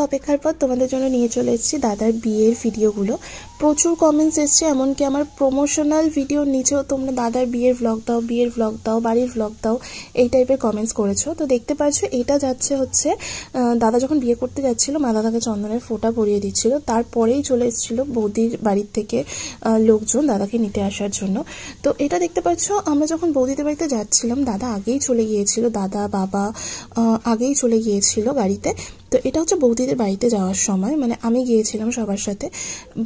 অপেক্ষার পর তোমাদের জন্য নিয়ে চলে এসেছি দাদার বিয়ের ভিডিওগুলো। প্রচুর কমেন্টস এসছে, এমনকি আমার প্রমোশনাল ভিডিওর নিচেও তোমরা দাদার বিয়ের ভ্লগ দাও, বাড়ির ভ্লগ দাও, এই টাইপের কমেন্টস করেছো। তো দেখতে পাচ্ছ এটা যাচ্ছে হচ্ছে দাদা যখন বিয়ে করতে যাচ্ছিল মা দাদাকে চন্দনের ফোঁটা পরিয়ে দিচ্ছিল, তারপরেই চলে এসেছিল বৌদির বাড়ির থেকে লোকজন দাদাকে নিতে আসার জন্য। তো এটা দেখতে পাচ্ছ আমরা যখন বৌদিদের বাড়িতে যাচ্ছিলাম দাদা আগেই চলে গিয়েছিল, দাদা বাবা আগেই চলে গিয়েছিল গাড়িতে। তো এটা হচ্ছে বৌদিদের বাড়িতে যাওয়ার সময়, মানে আমি গিয়েছিলাম সবার সাথে।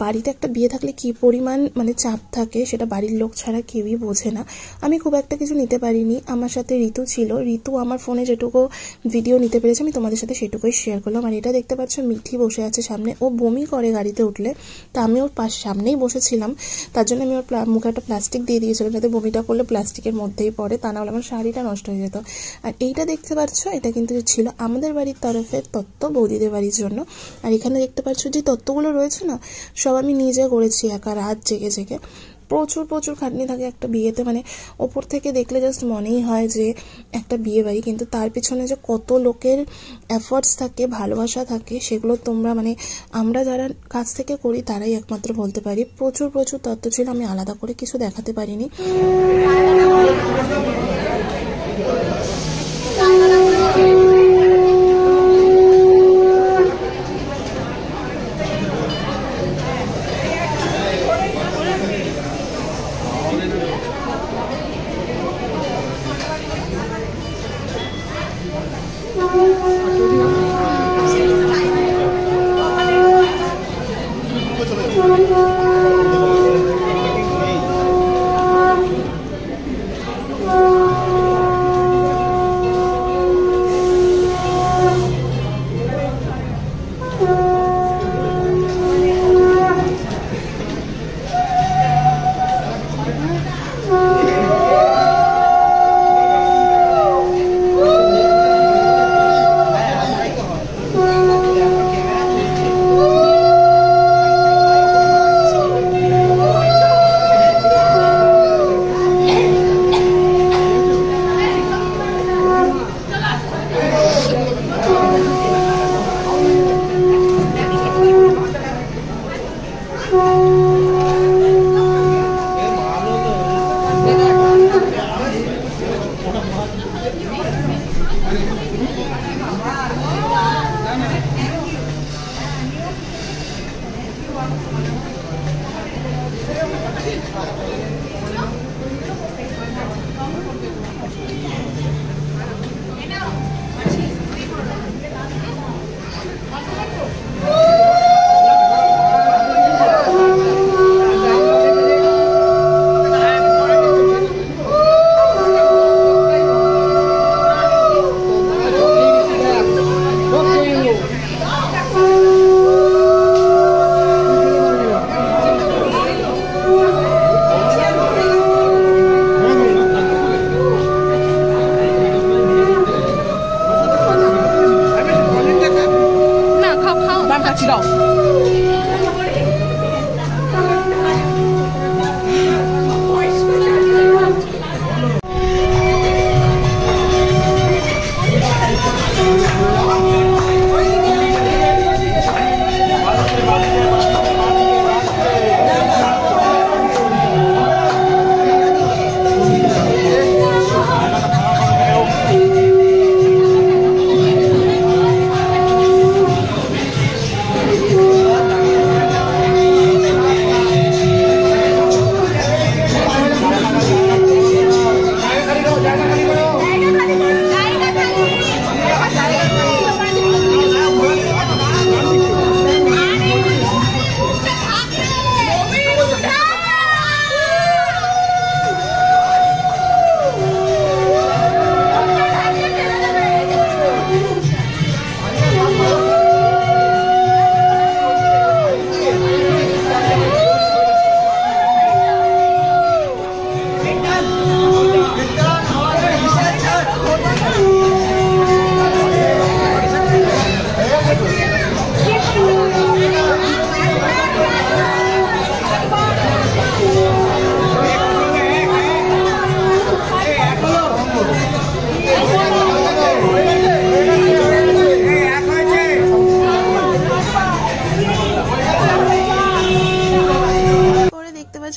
বাড়িতে একটা বিয়ে থাকলে কি পরিমাণ মানে চাপ থাকে সেটা বাড়ির লোক ছাড়া কেউই বোঝে না। আমি খুব একটা কিছু নিতে পারিনি, আমার সাথে ঋতু ছিল, ঋতু আমার ফোনে যেটুকু ভিডিও নিতে পেরেছে আমি তোমাদের সাথে সেটুকুই শেয়ার করলাম। আর এটা দেখতে পাচ্ছ মিঠি বসে আছে সামনে, ও বমি করে গাড়িতে উঠলে, তা আমি ওর সামনেই বসেছিলাম, তার জন্য আমি ওর মুখে একটা প্লাস্টিক দিয়ে দিয়েছিলাম যাতে বমিটা করলে প্লাস্টিকের মধ্যেই পড়ে, তা না হলে আমার শাড়িটা নষ্ট হয়ে যেত। আর এইটা দেখতে পাচ্ছ এটা কিন্তু ছিল আমাদের বাড়ির তরফের তত্ত্ব বৌদিদের বাড়ির জন্য। আর এখানে দেখতে পাচ্ছ যে তত্ত্বগুলো রয়েছে না, সব আমি নিজে করেছি একা রাত জেগে জেগে। প্রচুর খাটনি থাকে একটা বিয়েতে, মানে ওপর থেকে দেখলে জাস্ট মনেই হয় যে একটা বিয়ে বাড়ি, কিন্তু তার পিছনে যে কত লোকের এফর্টস থাকে, ভালোবাসা থাকে, সেগুলো তোমরা মানে আমরা যারা কাছ থেকে করি তারাই একমাত্র বলতে পারি। প্রচুর তত্ত্ব ছিল, আমি আলাদা করে কিছু দেখাতে পারিনি।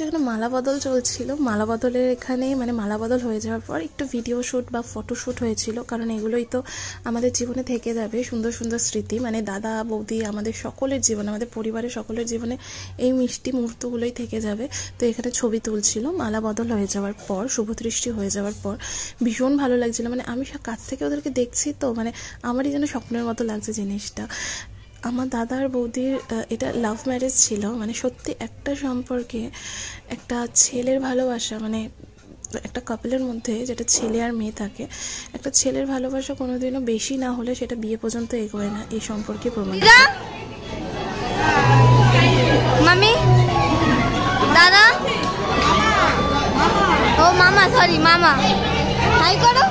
এখানে মালা বদল চলছিল। মালা বদলের এখানে মানে মালা বদল হয়ে যাওয়ার পর একটু ভিডিও শ্যুট বা ফটোশ্যুট হয়েছিল, কারণ এগুলোই তো আমাদের জীবনে থেকে যাবে সুন্দর সুন্দর স্মৃতি। মানে দাদা বৌদি আমাদের সকলের জীবনে, আমাদের পরিবারের সকলের জীবনে এই মিষ্টি মুহূর্তগুলোই থেকে যাবে। তো এখানে ছবি তুলছিল মালা বদল হয়ে যাওয়ার পর, শুভদৃষ্টি হয়ে যাওয়ার পর। ভীষণ ভালো লাগছিল, মানে আমি কাছ থেকে ওদেরকে দেখছি তো মানে আমারই যেন স্বপ্নের মতো লাগছে জিনিসটা। আমার দাদা আর বৌদির এটা লাভ ম্যারেজ ছিল, মানে সত্যি একটা সম্পর্কে একটা ছেলের ভালোবাসা, মানে একটা কাপলের মধ্যে যেটা ছেলে আর মেয়ে থাকে, একটা ছেলের ভালোবাসা কোনোদিনও বেশি না হলে সেটা বিয়ে পর্যন্ত এগোয় না, এই সম্পর্কে প্রমাণ। মামি, দাদা, ও মামা, সরি মামা, হাই করো।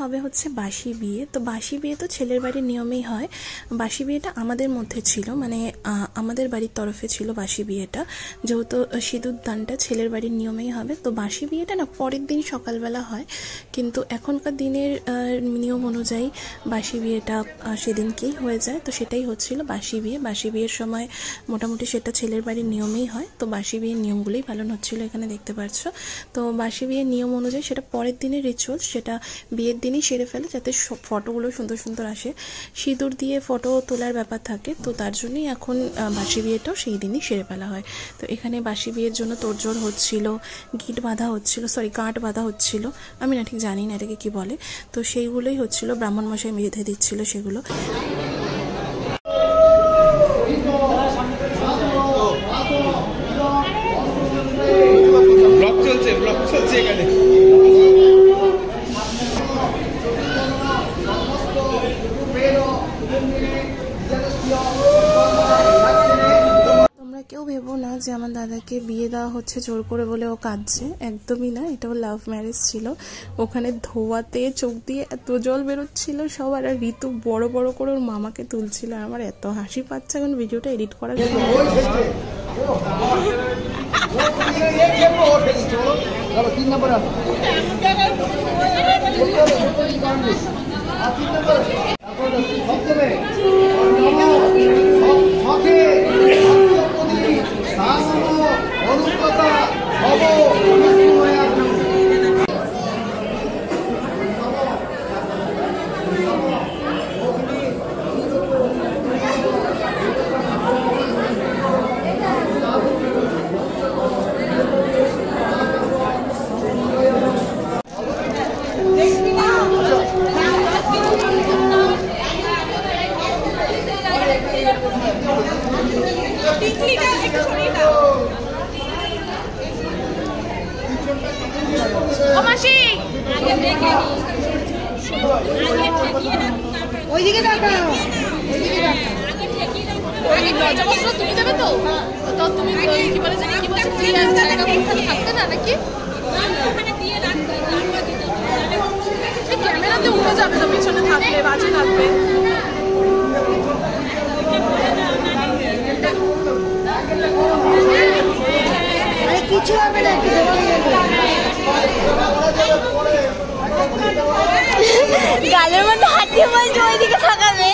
হবে হচ্ছে বাসি বিয়ে। তো বাসি বিয়ে তো ছেলের বাড়ির নিয়মেই হয়। বাসি বিয়েটা আমাদের মধ্যে ছিল, মানে আমাদের বাড়ির তরফে ছিল বাসি বিয়েটা, যেহেতু সিঁদুর দানটা ছেলের বাড়ির নিয়মেই হবে। তো বাসি বিয়েটা না পরের দিন সকালবেলা হয়, কিন্তু এখনকার দিনের নিয়ম অনুযায়ী বাসি বিয়েটা সেদিনকেই হয়ে যায়। তো সেটাই হচ্ছিল বাসি বিয়ে। বাসি বিয়ের সময় মোটামুটি সেটা ছেলের বাড়ির নিয়মেই হয়। তো বাসি বিয়ের নিয়মগুলোই পালন হচ্ছিল, এখানে দেখতে পাচ্ছ। তো বাসি বিয়ের নিয়ম অনুযায়ী সেটা পরের দিনের রিচুয়াল, সেটা বিয়ের দিনই সেরে ফেলে যাতে ফটোগুলো সুন্দর সুন্দর আসে। সিঁদুর দিয়ে ফটো তোলার ব্যাপার থাকে, তো তার জন্যই এখন বাসি বিয়েটাও সেই দিনই সেরে ফেলা হয়। তো এখানে বাসি বিয়ের জন্য তোড়জোড় হচ্ছিল, গিট বাঁধা হচ্ছিল, গাঁট বাঁধা হচ্ছিল, আমি না ঠিক জানি না এটাকে কি বলে। তো সেইগুলোই হচ্ছিল, ব্রাহ্মণ মশাই বেঁধে দিচ্ছিল সেগুলো। ব্লগ চলছে এখানে। কেউ ভেবো না যে আমার দাদাকে বিয়ে দেওয়া হচ্ছে জোর করে বলে ও কাঁদছে, একদমই না। এটাও লাভ ম্যারেজ ছিল। ওখানে ধোয়াতে চোখ দিয়ে এত জল বেরোচ্ছিল সবার, আর ঋতু বড় বড় করে ওর মামাকে তুলছিল। আর আমার এত হাসি পাচ্ছে এখন ভিডিওটা এডিট করার জন্য। ওইদিকে তাকাও, তুমি দেবে তো? তুমি কি বলেছো থাকতে না নাকি? ক্যামেরাতে উঠে যাবে তো, পিছনে থাকলে বাজে লাগবে। কিছু হবে না, গালের মধ্যে হাতিয়ে বলছে ওইদিকে থাকাবে।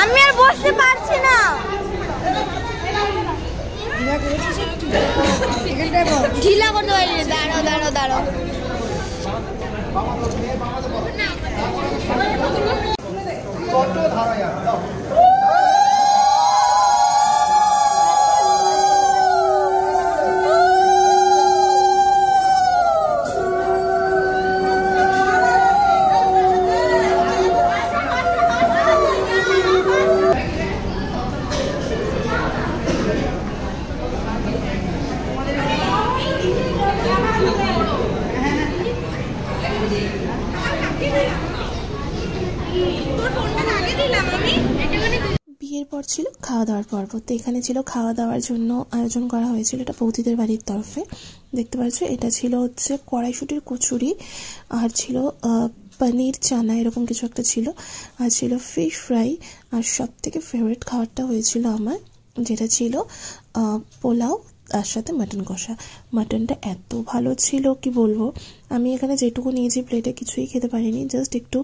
আমি আর বসতে পারছি না। ঢিলা করতে পারি। দাঁড়াও দাঁড়াও দাঁড়াও। বিয়ের পর ছিল খাওয়া দাওয়ার পর্ব। তো এখানে ছিল খাওয়া দাওয়ার জন্য আয়োজন করা হয়েছিল, এটা বৌদিদের বাড়ির তরফে। দেখতে পাচ্ছ এটা ছিল হচ্ছে কড়াইশুটির কচুরি, আর ছিল পনির চানা এরকম কিছু একটা ছিল, আর ছিল ফিশ ফ্রাই, আর সব থেকে ফেভারিট খাবারটা হয়েছিল আমার, যেটা ছিল পোলাও তার সাথে মাটন কষা। মাটনটা এত ভালো ছিল কি বলবো, আমি এখানে যেটুকু নিয়েছি প্লেটে কিছুই খেতে পারিনি, জাস্ট একটু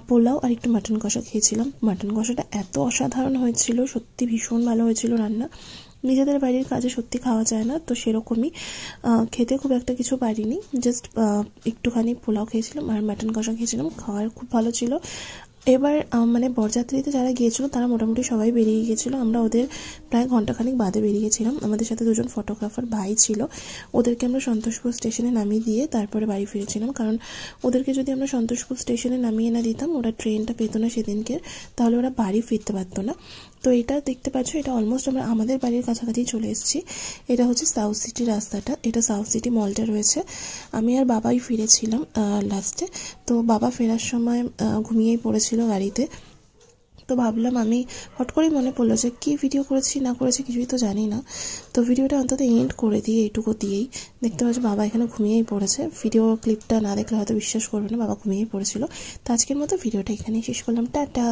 পোলাও আর একটু মাটন কষা খেয়েছিলাম। মাটন কষাটা এত অসাধারণ হয়েছিল, সত্যি ভীষণ ভালো হয়েছিল রান্না। নিজেদের বাড়ির কাজে সত্যি খাওয়া যায় না, তো সেরকমই খেতে খুব একটা কিছু পারিনি, জাস্ট একটুখানি পোলাও খেয়েছিলাম আর মাটন কষা খেয়েছিলাম, খাওয়ার খুব ভালো ছিল। এবার মানে বরযাত্রীতে যারা গিয়েছিল তারা মোটামুটি সবাই বেরিয়ে গিয়েছিলো, আমরা ওদের প্রায় ঘন্টাখানিক বাদে বেরিয়ে গেছিলাম। আমাদের সাথে দুজন ফটোগ্রাফার ভাই ছিল, ওদেরকে আমরা সন্তোষপুর স্টেশনে নামিয়ে দিয়ে তারপরে বাড়ি ফিরেছিলাম, কারণ ওদেরকে যদি আমরা সন্তোষপুর স্টেশনে নামিয়ে না দিতাম ওরা ট্রেনটা পেত না সেদিনকে, তাহলে ওরা বাড়ি ফিরতে পারতো না। তো এটা দেখতে পাচ্ছ, এটা অলমোস্ট আমরা আমাদের বাড়ির কাছাকাছি চলে এসেছি। এটা হচ্ছে সাউথ সিটি রাস্তাটা, এটা সাউথ সিটি মলটা রয়েছে। আমি আর বাবাই ফিরেছিলাম লাস্টে, তো বাবা ফেরার সময় ঘুমিয়েই পড়েছিল গাড়িতে। তো ভাবলাম, আমি হট করেই মনে পড়লো যে কী ভিডিও করেছি না করেছি কিছুই তো জানি না, তো ভিডিওটা অন্তত এন্ড করে দিয়ে এইটুকু দিয়েই। দেখতে পাচ্ছি বাবা এখানে ঘুমিয়েই পড়েছে, ভিডিও ক্লিপটা না দেখলে হয়তো বিশ্বাস করবে না, বাবা ঘুমিয়েই পড়েছিল। তো আজকের মতো ভিডিওটা এখানেই শেষ করলাম, টাটা।